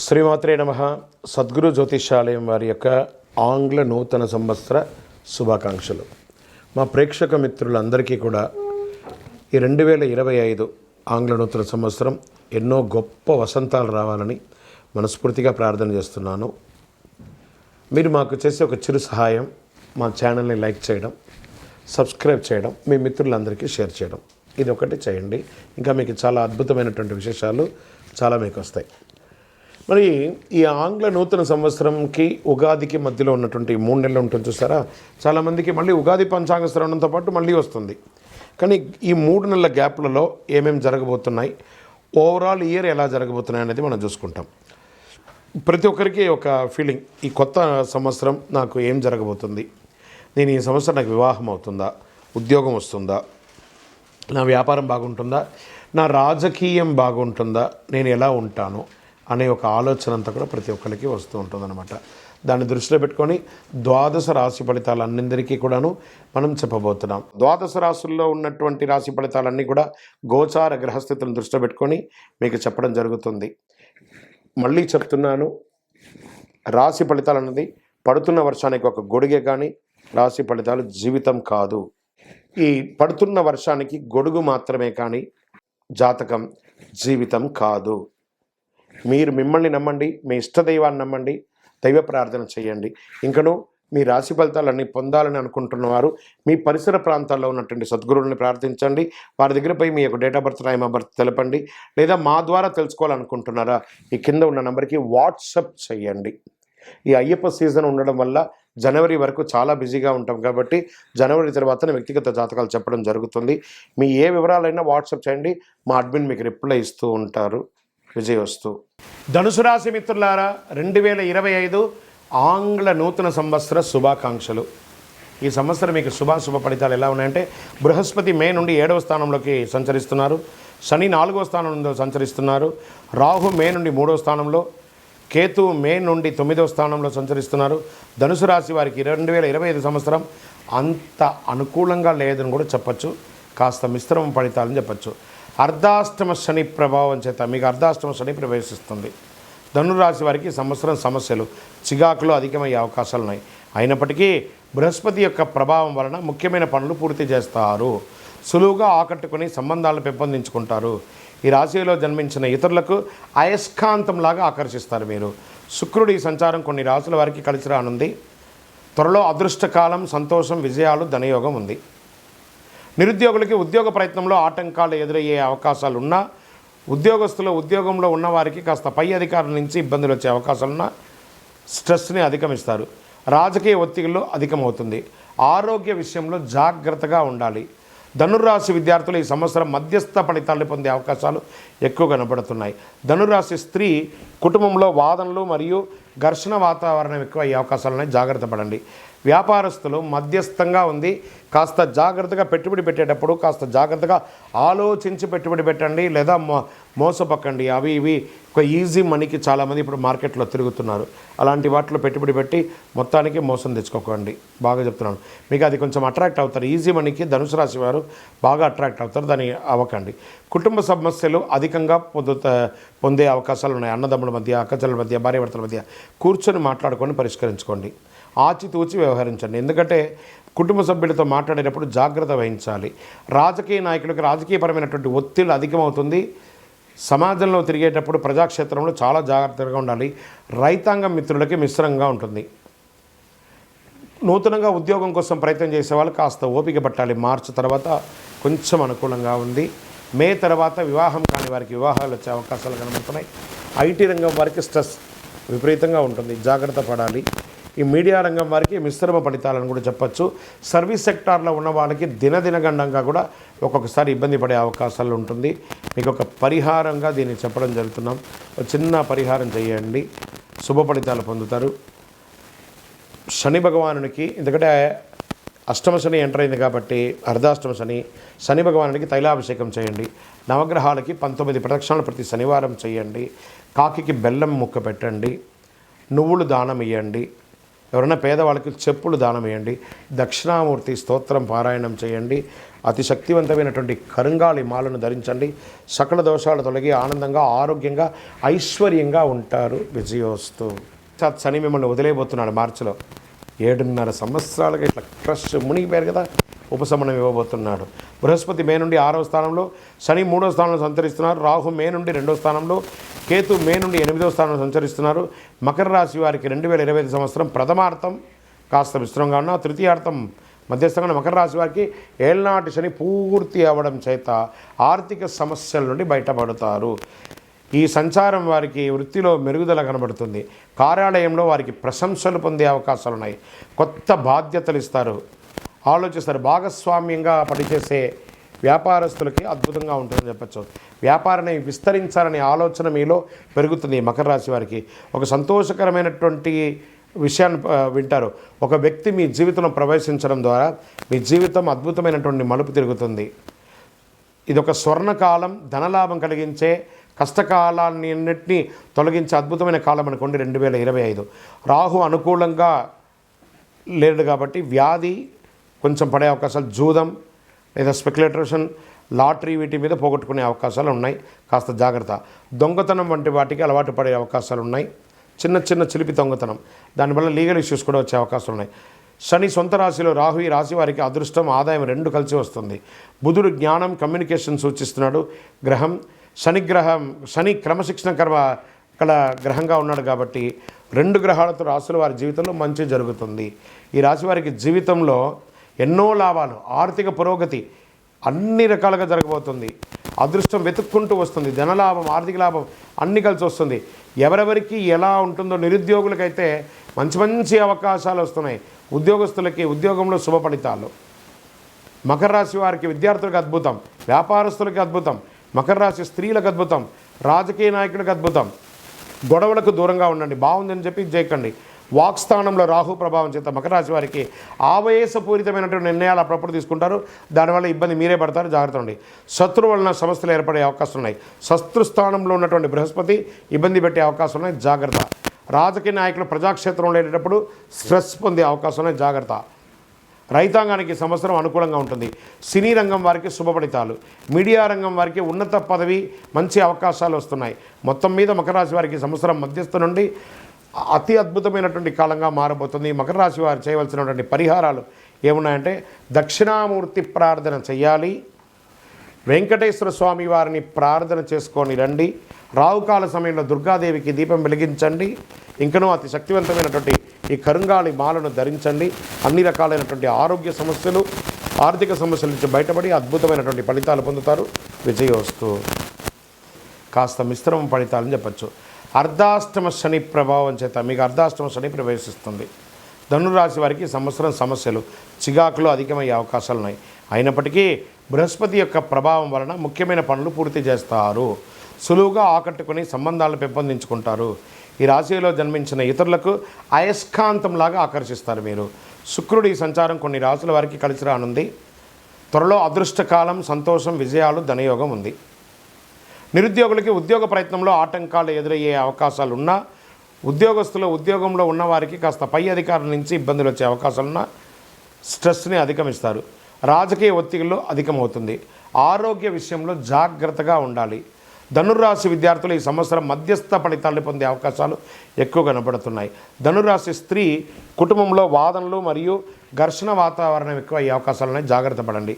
శ్రీమాత్రే నమః. సద్గురు జ్యోతిషాలయం వారి యొక్క ఆంగ్ల నూతన సంవత్సర శుభాకాంక్షలు. మా ప్రేక్షక మిత్రులందరికీ కూడా ఈ 2025 ఆంగ్ల నూతన సంవత్సరం ఎన్నో గొప్ప వసంతాలు రావాలని మనస్ఫూర్తిగా ప్రార్థన చేస్తున్నాను. మీరు మాకు చేసే ఒక చిరు సహాయం, మా ఛానల్ని లైక్ చేయడం, సబ్స్క్రైబ్ చేయడం, మీ మిత్రులందరికీ షేర్ చేయడం, ఇది ఒకటి చేయండి. ఇంకా మీకు చాలా అద్భుతమైనటువంటి విశేషాలు చాలా మీకు వస్తాయి. మరి ఈ ఆంగ్ల నూతన సంవత్సరంకి ఉగాదికి మధ్యలో ఉన్నటువంటి 3 నెలలు ఉంటుంది చూసారా, చాలామందికి మళ్ళీ ఉగాది పంచాంగ శ్రవణంతో పాటు మళ్ళీ వస్తుంది. కానీ ఈ 3 నెలల గ్యాప్లలో ఏమేమి జరగబోతున్నాయి, ఓవరాల్ ఇయర్ ఎలా జరగబోతున్నాయి అనేది మనం చూసుకుంటాం. ప్రతి ఒక్కరికి ఒక ఫీలింగ్, ఈ కొత్త సంవత్సరం నాకు ఏం జరగబోతుంది, నేను ఈ సంవత్సరం నాకు వివాహం అవుతుందా, ఉద్యోగం వస్తుందా, నా వ్యాపారం బాగుంటుందా, నా రాజకీయం బాగుంటుందా, నేను ఎలా ఉంటాను అనే ఒక ఆలోచన అంతా కూడా ప్రతి ఒక్కరికి వస్తూ ఉంటుందన్నమాట. దాన్ని దృష్టిలో పెట్టుకొని ద్వాదశ రాశి ఫలితాలన్నిందరికీ కూడాను మనం చెప్పబోతున్నాం. ద్వాదశ రాశుల్లో ఉన్నటువంటి రాశి ఫలితాలన్నీ కూడా గోచార గ్రహస్థితులను దృష్టిలో పెట్టుకొని మీకు చెప్పడం జరుగుతుంది. మళ్ళీ చెప్తున్నాను, రాశి ఫలితాలు అన్నది పడుతున్న వర్షానికి ఒక గొడుగే కానీ రాశి ఫలితాలు జీవితం కాదు. ఈ పడుతున్న వర్షానికి గొడుగు మాత్రమే కానీ జాతకం జీవితం కాదు. మీరు మిమ్మల్ని నమ్మండి, మీ ఇష్టదైవాన్ని నమ్మండి, దైవ ప్రార్థన చేయండి. ఇంకనూ మీ రాశి ఫలితాలన్నీ పొందాలని అనుకుంటున్నవారు మీ పరిసర ప్రాంతాల్లో ఉన్నటువంటి సద్గురువుని ప్రార్థించండి. వారి దగ్గర పోయి మీ యొక్క date of birth, time of birth తెలపండి. లేదా మా ద్వారా తెలుసుకోవాలనుకుంటున్నారా, ఈ కింద ఉన్న నెంబర్కి వాట్సప్ చేయండి. ఈ అయ్యప్ప సీజన్ ఉండడం వల్ల జనవరి వరకు చాలా బిజీగా ఉంటాం కాబట్టి జనవరి తర్వాత వ్యక్తిగత జాతకాలు చెప్పడం జరుగుతుంది. మీ ఏ వివరాలైనా వాట్సాప్ చేయండి, మా అడ్మిన్ మీకు రిప్లై ఇస్తూ ఉంటారు. విజయవస్తు. ధనుసు రాశి మిత్రులారా, 2025 ఆంగ్ల నూతన సంవత్సర శుభాకాంక్షలు. ఈ సంవత్సరం మీకు శుభ ఫలితాలు ఎలా ఉన్నాయంటే, బృహస్పతి మే నుండి 7వ స్థానంలోకి సంచరిస్తున్నారు, శని 4వ స్థానంలో సంచరిస్తున్నారు, రాహు మే నుండి 3వ స్థానంలో, కేతు మే నుండి 9వ స్థానంలో సంచరిస్తున్నారు. ధనుసు రాశి వారికి 2025 సంవత్సరం అంత అనుకూలంగా లేదని కూడా చెప్పచ్చు, కాస్త మిశ్రమ ఫలితాలని చెప్పచ్చు. అర్ధాష్టమ శని ప్రభావం చేత మీకు అర్ధాష్టమ శని ప్రవేశిస్తుంది. ధనురాశి వారికి సంవత్సరం సమస్యలు, చికాకులు అధికమయ్యే అవకాశాలు ఉన్నాయి. అయినప్పటికీ బృహస్పతి యొక్క ప్రభావం వలన ముఖ్యమైన పనులు పూర్తి చేస్తారు, సులువుగా ఆకట్టుకుని సంబంధాలను పెంపొందించుకుంటారు. ఈ రాశిలో జన్మించిన ఇతరులకు అయస్కాంతంలాగా ఆకర్షిస్తారు మీరు. శుక్రుడి సంచారం కొన్ని రాశుల వారికి కలిసి రానుంది. త్వరలో అదృష్టకాలం, సంతోషం, విజయాలు, ధనయోగం ఉంది. నిరుద్యోగులకి ఉద్యోగ ప్రయత్నంలో ఆటంకాలు ఎదురయ్యే అవకాశాలు ఉన్నా, ఉద్యోగంలో ఉన్నవారికి కాస్త పై అధికారుల నుంచి ఇబ్బందులు వచ్చే అవకాశాలున్నా స్ట్రెస్ని అధిగమిస్తారు. రాజకీయ ఒత్తిడిలో అధికమవుతుంది. ఆరోగ్య విషయంలో జాగ్రత్తగా ఉండాలి. ధనుర్రాశి విద్యార్థులు ఈ సంవత్సరం మధ్యస్థ ఫలితాలు పొందే అవకాశాలు ఎక్కువ కనబడుతున్నాయి. ధనుర్రాశి స్త్రీ కుటుంబంలో వాదనలు మరియు ఘర్షణ వాతావరణం ఎక్కువ అయ్యే అవకాశాలు ఉన్నాయి, జాగ్రత్త పడండి. వ్యాపారస్తులు మధ్యస్థంగా ఉంది, కాస్త జాగ్రత్తగా పెట్టుబడి పెట్టేటప్పుడు కాస్త జాగ్రత్తగా ఆలోచించి పెట్టుబడి పెట్టండి, లేదా మోసపక్కండి. అవి ఇవి ఒక ఈజీ మనీకి చాలామంది ఇప్పుడు మార్కెట్లో తిరుగుతున్నారు. అలాంటి వాటిలో పెట్టుబడి పెట్టి మొత్తానికి మోసం తెచ్చుకోకండి. బాగా చెప్తున్నాను, మీకు అది కొంచెం అట్రాక్ట్ అవుతారు. ఈజీ మనీకి ధనుసు రాశి వారు బాగా అట్రాక్ట్ అవుతారు, దాన్ని అవ్వకండి. కుటుంబ సమస్యలు అధికంగా పొందే అవకాశాలు ఉన్నాయి. అన్నదమ్ముల మధ్య, అక్కచెల్లెల మధ్య, భార్యాభర్తల మధ్య కూర్చొని మాట్లాడుకొని పరిష్కరించుకోండి. ఆచితూచి వ్యవహరించండి, ఎందుకంటే కుటుంబ సభ్యులతో మాట్లాడేటప్పుడు జాగ్రత్త వహించాలి. రాజకీయ నాయకులకు రాజకీయపరమైనటువంటి ఒత్తిడి అధికమవుతుంది. సమాజంలో తిరిగేటప్పుడు ప్రజాక్షేత్రంలో చాలా జాగ్రత్తగా ఉండాలి. రైతాంగం మిత్రులకి మిశ్రంగా ఉంటుంది. నూతనంగా ఉద్యోగం కోసం ప్రయత్నం చేసే వాళ్ళు కాస్త ఓపిక పట్టాలి. మార్చి తర్వాత కొంచెం అనుకూలంగా ఉంది. మే తర్వాత వివాహం కాని వారికి వివాహాలు వచ్చే అవకాశాలు కనబడుతున్నాయి. ఐటీ రంగం వారికి స్ట్రెస్ విపరీతంగా ఉంటుంది, జాగ్రత్త పడాలి. ఈ మీడియా రంగం వారికి మిశ్రమ ఫలితాలను కూడా చెప్పచ్చు. సర్వీస్ సెక్టార్లో ఉన్న వాళ్ళకి దినదినగండంగా కూడా ఒక్కొక్కసారి ఇబ్బంది పడే అవకాశాలు ఉంటుంది. మీకు ఒక పరిహారంగా దీన్ని చెప్పడం జరుగుతున్నాం. ఒక చిన్న పరిహారం చేయండి, శుభ ఫలితాలు పొందుతారు. శని భగవానునికి, ఎందుకంటే అష్టమ శని ఎంటర్ అయింది కాబట్టి అర్ధాష్టమ శని భగవానునికి తైలాభిషేకం చేయండి. నవగ్రహాలకి 19 ప్రదక్షిణాలు ప్రతి శనివారం చేయండి. కాకికి బెల్లం ముక్క పెట్టండి, నువ్వులు దానం ఇవ్వండి. ఎవరైనా పేదవాళ్ళకి చెప్పులు దానం వేయండి, దక్షిణామూర్తి స్తోత్రం పారాయణం చేయండి, అతి శక్తివంతమైనటువంటి కరుంగాళి మాలను ధరించండి. సకల దోషాలు తొలగి ఆనందంగా ఆరోగ్యంగా ఐశ్వర్యంగా ఉంటారు. విజయోస్తు. శని మిమ్మల్ని వదిలేయబోతున్నాడు మార్చిలో. 7.5 సంవత్సరాలుగా ఇట్లా క్రష్ మునిగిపోయారు కదా, ఉపశమనం ఇవ్వబోతున్నాడు. బృహస్పతి మే నుండి 6వ స్థానంలో, శని 3వ స్థానంలో సంచరిస్తున్నారు. రాహు మే నుండి 2వ స్థానంలో, కేతు మే నుండి 8వ స్థానంలో సంచరిస్తున్నారు. మకర రాశి వారికి 2025 సంవత్సరం ప్రథమార్థం కాస్త విస్తృతంగా ఉన్న, తృతీయార్థం మధ్యస్థంగా మకర రాశి వారికి ఏళ్నాటి శని పూర్తి అవ్వడం చేత ఆర్థిక సమస్యల నుండి బయటపడతారు. ఈ సంచారం వారికి వృత్తిలో మెరుగుదల కనబడుతుంది. కార్యాలయంలో వారికి ప్రశంసలు పొందే అవకాశాలు ఉన్నాయి. కొత్త బాధ్యతలు ఇస్తారు, ఆలోచిస్తారు. భాగస్వామ్యంగా పనిచేసే వ్యాపారస్తులకి అద్భుతంగా ఉంటుందని చెప్పచ్చు. వ్యాపారాన్ని విస్తరించాలనే ఆలోచన మీలో పెరుగుతుంది. మకర రాశి వారికి ఒక సంతోషకరమైనటువంటి విషయాన్ని వింటారు. ఒక వ్యక్తి మీ జీవితంలో ప్రవేశించడం ద్వారా మీ జీవితం అద్భుతమైనటువంటి మలుపు తిరుగుతుంది. ఇది ఒక స్వర్ణకాలం, ధనలాభం కలిగించే, కష్టకాలాన్నిన్నింటినీ తొలగించే అద్భుతమైన కాలం అనుకోండి 2025. రాహు అనుకూలంగా లేడు కాబట్టి వ్యాధి కొంచెం పడే అవకాశాలు, జూదం లేదా స్పెక్యులేటేషన్, లాటరీ వీటి మీద పోగొట్టుకునే అవకాశాలు ఉన్నాయి. కాస్త జాగ్రత్త. దొంగతనం వంటి వాటికి అలవాటు పడే అవకాశాలు ఉన్నాయి. చిన్న చిన్న చిలిపి దొంగతనం, దానివల్ల లీగల్ ఇష్యూస్ కూడా వచ్చే అవకాశాలు ఉన్నాయి. శని సొంత రాశిలో రాహు, ఈ రాశి వారికి అదృష్టం ఆదాయం 2 కలిసి వస్తుంది. బుధుడు జ్ఞానం కమ్యూనికేషన్ సూచిస్తున్నాడు గ్రహం. శని క్రమశిక్షణ కల గ్రహంగా ఉన్నాడు కాబట్టి 2 గ్రహాలతో రాశుల వారి జీవితంలో మంచి జరుగుతుంది. ఈ రాశి వారికి జీవితంలో ఎన్నో లాభాలు, ఆర్థిక పురోగతి అన్ని రకాలుగా జరగబోతుంది. అదృష్టం వెతుక్కుంటూ వస్తుంది. ధనలాభం, ఆర్థిక లాభం అన్నీ కలిసి వస్తుంది. ఎవరెవరికి ఎలా ఉంటుందో, నిరుద్యోగులకైతే మంచి మంచి అవకాశాలు వస్తున్నాయి. ఉద్యోగస్తులకి ఉద్యోగంలో శుభ ఫలితాలు. మకర రాశి వారికి విద్యార్థులకు అద్భుతం, వ్యాపారస్తులకి అద్భుతం, మకర రాశి స్త్రీలకు అద్భుతం, రాజకీయ నాయకులకు అద్భుతం. గొడవలకు దూరంగా ఉండండి, బాగుందని చెప్పి చేయకండి. వాక్స్థానంలో రాహు ప్రభావం చేత మకర రాశి వారికి ఆవేశపూరితమైనటువంటి నిర్ణయాలు అప్పుడప్పుడు తీసుకుంటారు. దానివల్ల ఇబ్బంది మీరే పడతారు, జాగ్రత్త ఉండి. శత్రువు వలన సమస్యలు ఏర్పడే అవకాశం ఉన్నాయి. శత్రుస్థానంలో ఉన్నటువంటి బృహస్పతి ఇబ్బంది పెట్టే అవకాశం ఉన్నాయి, జాగ్రత్త. రాజకీయ నాయకులు ప్రజాక్షేత్రంలో వెళ్ళేటప్పుడు స్ట్రెస్ పొందే అవకాశం ఉన్నాయి, జాగ్రత్త. రైతాంగానికి సంవత్సరం అనుకూలంగా ఉంటుంది. సినీ రంగం వారికి శుభ ఫలితాలు, మీడియా రంగం వారికి ఉన్నత పదవి, మంచి అవకాశాలు వస్తున్నాయి. మొత్తం మీద మకర రాశి వారికి సంవత్సరం మధ్యస్థ నుండి అతి అద్భుతమైనటువంటి కాలంగా మారబోతుంది. మకర రాశి వారు చేయవలసినటువంటి పరిహారాలు ఏమున్నాయంటే, దక్షిణామూర్తి ప్రార్థన చేయాలి, వెంకటేశ్వర స్వామి వారిని ప్రార్థన చేసుకొని రండి, రావుకాల సమయంలో దుర్గాదేవికి దీపం వెలిగించండి, ఇంకనూ అతి శక్తివంతమైనటువంటి ఈ కరుంగాళి మాలను ధరించండి. అన్ని రకాలైనటువంటి ఆరోగ్య సమస్యలు, ఆర్థిక సమస్యల నుంచి బయటపడి అద్భుతమైనటువంటి ఫలితాలు పొందుతారు. విజయోస్తు. కాస్త మిశ్రమ ఫలితాలని చెప్పచ్చు. అర్ధాష్టమ శని ప్రభావం చేత మీకు అర్ధాష్టమ శని ప్రవేశిస్తుంది. ధనురాశి వారికి సంవత్సరం సమస్యలు, చికాకులు అధికమయ్యే అవకాశాలు ఉన్నాయి. అయినప్పటికీ బృహస్పతి యొక్క ప్రభావం వలన ముఖ్యమైన పనులు పూర్తి చేస్తారు. సులువుగా ఆకట్టుకుని సంబంధాలను పెంపొందించుకుంటారు. ఈ రాశిలో జన్మించిన ఇతరులకు అయస్కాంతంలాగా ఆకర్షిస్తారు మీరు. శుక్రుడి సంచారం కొన్ని రాశుల వారికి కలిసి రానుంది. త్వరలో అదృష్టకాలం, సంతోషం, విజయాలు, ధనయోగం ఉంది. నిరుద్యోగులకి ఉద్యోగ ప్రయత్నంలో ఆటంకాలు ఎదురయ్యే అవకాశాలు ఉన్నా, ఉద్యోగంలో ఉన్నవారికి కాస్త పై అధికారుల నుంచి ఇబ్బందులు వచ్చే అవకాశాలున్నా స్ట్రెస్ని అధిగమిస్తారు. రాజకీయ ఒత్తిడిలో అధికమవుతుంది. ఆరోగ్య విషయంలో జాగ్రత్తగా ఉండాలి. ధనుర్రాశి విద్యార్థులు ఈ సంవత్సరం మధ్యస్థ ఫలితాలు పొందే అవకాశాలు ఎక్కువ కనబడుతున్నాయి. ధనుర్రాశి స్త్రీ కుటుంబంలో వాదనలు మరియు ఘర్షణ వాతావరణం ఎక్కువ అయ్యే అవకాశాలు ఉన్నాయి, జాగ్రత్త పడండి.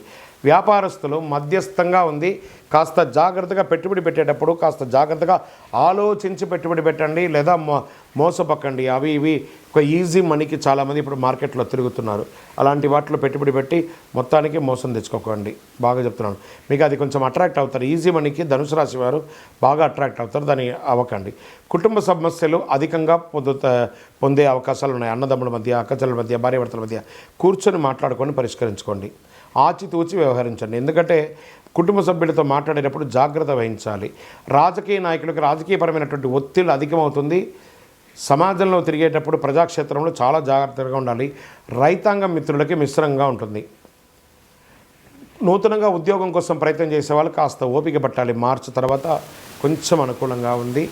వ్యాపారస్తులు మధ్యస్థంగా ఉంది. కాస్త జాగ్రత్తగా పెట్టుబడి పెట్టేటప్పుడు కాస్త జాగ్రత్తగా ఆలోచించి పెట్టుబడి పెట్టండి, లేదా మోసపక్కండి. అవి ఇవి ఒక ఈజీ మనీకి చాలామంది ఇప్పుడు మార్కెట్లో తిరుగుతున్నారు. అలాంటి వాటిలో పెట్టుబడి పెట్టి మొత్తానికి మోసం తెచ్చుకోకండి. బాగా చెప్తున్నాను, మీకు అది కొంచెం అట్రాక్ట్ అవుతారు. ఈజీ మనీకి ధనుసు రాశి వారు బాగా అట్రాక్ట్ అవుతారు, దాన్ని అవ్వకండి. కుటుంబ సమస్యలు అధికంగా పొందే అవకాశాలు ఉన్నాయి. అన్నదమ్ముల మధ్య, అక్కచెల్లెల మధ్య, భార్యాభర్తల మధ్య కూర్చొని మాట్లాడుకొని పరిష్కరించుకోండి. ఆచితూచి వ్యవహరించండి, ఎందుకంటే కుటుంబ సభ్యులతో మాట్లాడేటప్పుడు జాగ్రత్త వహించాలి. రాజకీయ నాయకులకు రాజకీయపరమైనటువంటి ఒత్తిడి అధికమవుతుంది. సమాజంలో తిరిగేటప్పుడు ప్రజాక్షేత్రంలో చాలా జాగ్రత్తగా ఉండాలి. రైతాంగం మిత్రులకి మిశ్రంగా ఉంటుంది. నూతనంగా ఉద్యోగం కోసం ప్రయత్నం చేసే వాళ్ళు కాస్త ఓపిక పట్టాలి. మార్చి తర్వాత కొంచెం అనుకూలంగా ఉంది.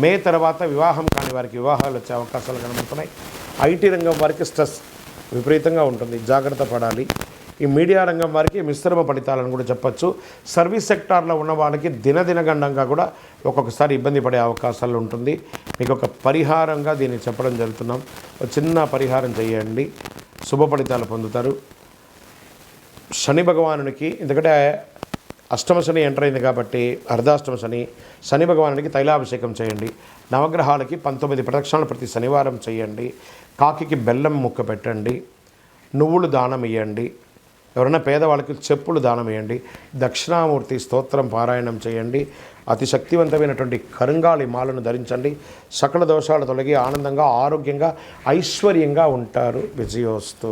మే తర్వాత వివాహం కాని వారికి వివాహాలు వచ్చే అవకాశాలు కనబడుతున్నాయి. ఐటీ రంగం వారికి స్ట్రెస్ విపరీతంగా ఉంటుంది, జాగ్రత్త పడాలి. ఈ మీడియా రంగం వారికి మిశ్రమ ఫలితాలను కూడా చెప్పచ్చు. సర్వీస్ సెక్టార్లో ఉన్న వాళ్ళకి దినదినగండంగా కూడా ఒక్కొక్కసారి ఇబ్బంది పడే అవకాశాలు ఉంటుంది. మీకు ఒక పరిహారంగా దీన్ని చెప్పడం జరుగుతున్నాం. ఒక చిన్న పరిహారం చేయండి, శుభ ఫలితాలు పొందుతారు. శని భగవానునికి, ఎందుకంటే అష్టమ శని ఎంటర్ అయింది కాబట్టి అర్ధాష్టమ శని, శని భగవానునికి తైలాభిషేకం చేయండి. నవగ్రహాలకి 19 ప్రదక్షిణలు ప్రతి శనివారం చేయండి. కాకికి బెల్లం ముక్క పెట్టండి. నువ్వులు దానం ఇవ్వండి. ఎవరైనా పేదవాళ్ళకి చెప్పులు దానం ఇవ్వండి. దక్షిణామూర్తి స్తోత్రం పారాయణం చేయండి. అతి శక్తివంతమైనటువంటి కరుంగాళి మాలను ధరించండి. సకల దోషాలు తొలగి ఆనందంగా, ఆరోగ్యంగా, ఐశ్వర్యంగా ఉంటారు. విజయోస్తు.